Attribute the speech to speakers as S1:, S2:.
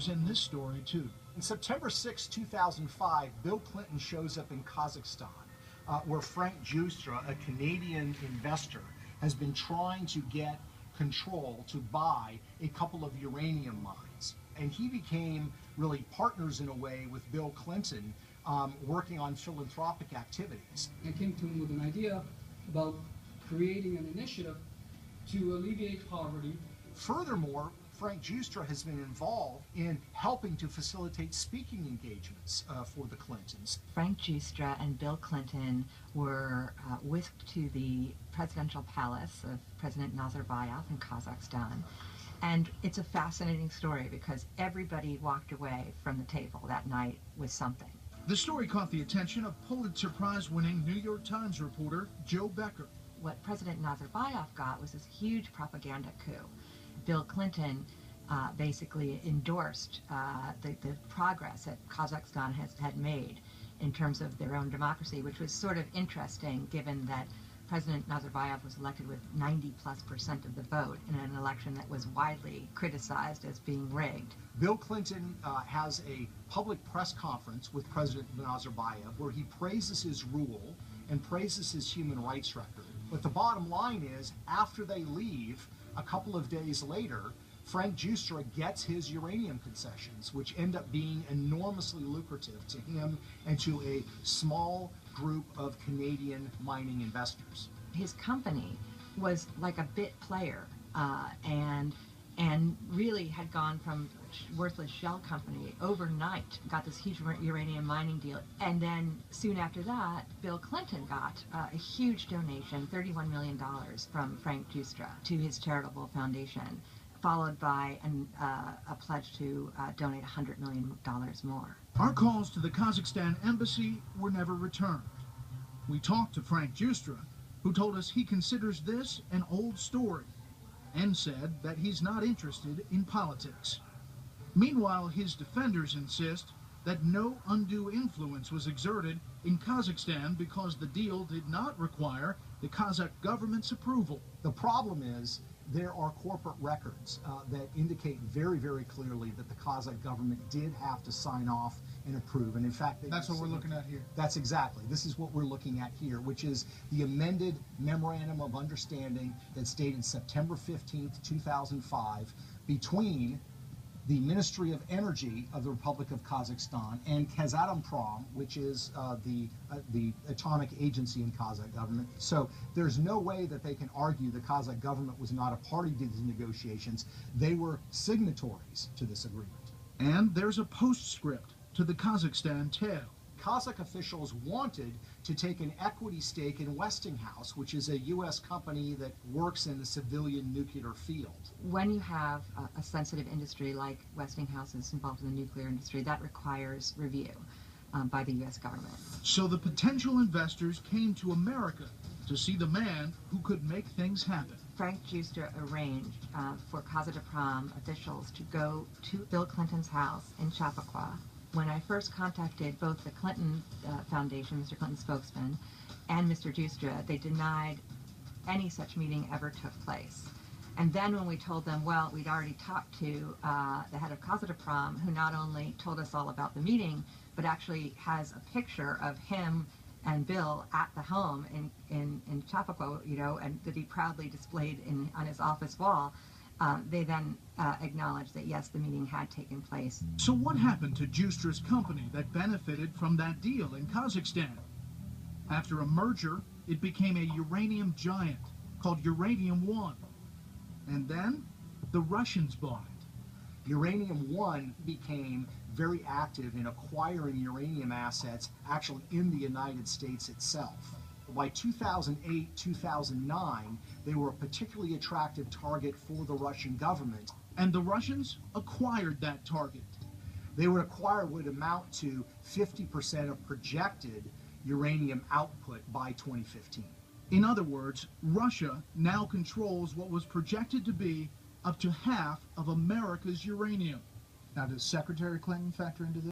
S1: In this story, too.
S2: On September 6, 2005, Bill Clinton shows up in Khazakstan, where Philip Giustra, a Canadian investor, has been trying to get control to buy a couple of uranium mines. And he became really partners in a way with Bill Clinton, working on philanthropic activities.
S3: I came to him with an idea about creating an initiative to alleviate poverty.
S2: Furthermore, Philip Giustra has been involved in helping to facilitate speaking engagements for the Clintons.
S4: Philip Giustra and Bill Clinton were whisked to the presidential palace of President Nazarbayev in Kazakhstan. And it's a fascinating story because everybody walked away from the table that night with something.
S1: The story caught the attention of Pulitzer Prize-winning New York Times reporter Joe Becker.
S4: What President Nazarbayev got was this huge propaganda coup. Bill Clinton basically endorsed the progress that Kazakhstan had made in terms of their own democracy, which was sort of interesting given that President Nazarbayev was elected with 90+% of the vote in an election that was widely criticized as being rigged.
S2: Bill Clinton has a public press conference with President Nazarbayev where he praises his rule and praises his human rights record. But the bottom line is, after they leave, a couple of days later, Philip Giustra gets his uranium concessions, which end up being enormously lucrative to him and to a small group of Canadian mining investors.
S4: His company was like a bit player and really had gone from worthless shell company overnight, got this huge uranium mining deal, and then soon after that, Bill Clinton got a huge donation, $31 million from Philip Giustra to his charitable foundation, followed by a pledge to donate $100 million more.
S1: Our calls to the Kazakhstan embassy were never returned. We talked to Philip Giustra, who told us he considers this an old story, and said that he's not interested in politics. Meanwhile, his defenders insist that no undue influence was exerted in Kazakhstan because the deal did not require the Kazakh government's approval.
S2: The problem is there are corporate records that indicate very, very clearly that the Kazakh government did have to sign off and approve. And in fact,
S1: that's what we're looking at here.
S2: That's exactly. This is what we're looking at here, which is the amended Memorandum of Understanding that's dated September 15th, 2005, between the Ministry of Energy of the Republic of Kazakhstan and Kazatomprom, which is the atomic agency in Kazakh government. So there's no way that they can argue the Kazakh government was not a party to these negotiations. They were signatories to this agreement.
S1: And there's a postscript to the Kazakhstan tale.
S2: Kazakh officials wanted to take an equity stake in Westinghouse, which is a U.S. company that works in the civilian nuclear field.
S4: When you have a sensitive industry like Westinghouse is involved in the nuclear industry, that requires review by the U.S. government.
S1: So the potential investors came to America to see the man who could make things happen.
S4: Philip Giustra arranged for Kazatomprom officials to go to Bill Clinton's house in Chappaqua. When I first contacted both the Clinton Foundation, Mr. Clinton's spokesman, and Mr. Giustra, they denied any such meeting ever took place. And then when we told them, well, we'd already talked to the head of Kazatomprom, who not only told us all about the meeting, but actually has a picture of him and Bill at the home in Chappaqua, you know, and that he proudly displayed on his office wall, they then acknowledged that, yes, the meeting had taken place.
S1: So what happened to Giustra's company that benefited from that deal in Kazakhstan? After a merger, it became a uranium giant called Uranium One. And then the Russians bought it.
S2: Uranium One became very active in acquiring uranium assets actually in the United States itself. By 2008, 2009, they were a particularly attractive target for the Russian government.
S1: And the Russians acquired that target.
S2: They would acquire what would amount to 50% of projected uranium output by 2015.
S1: In other words, Russia now controls what was projected to be up to half of America's uranium. Now, does Secretary Clinton factor into this?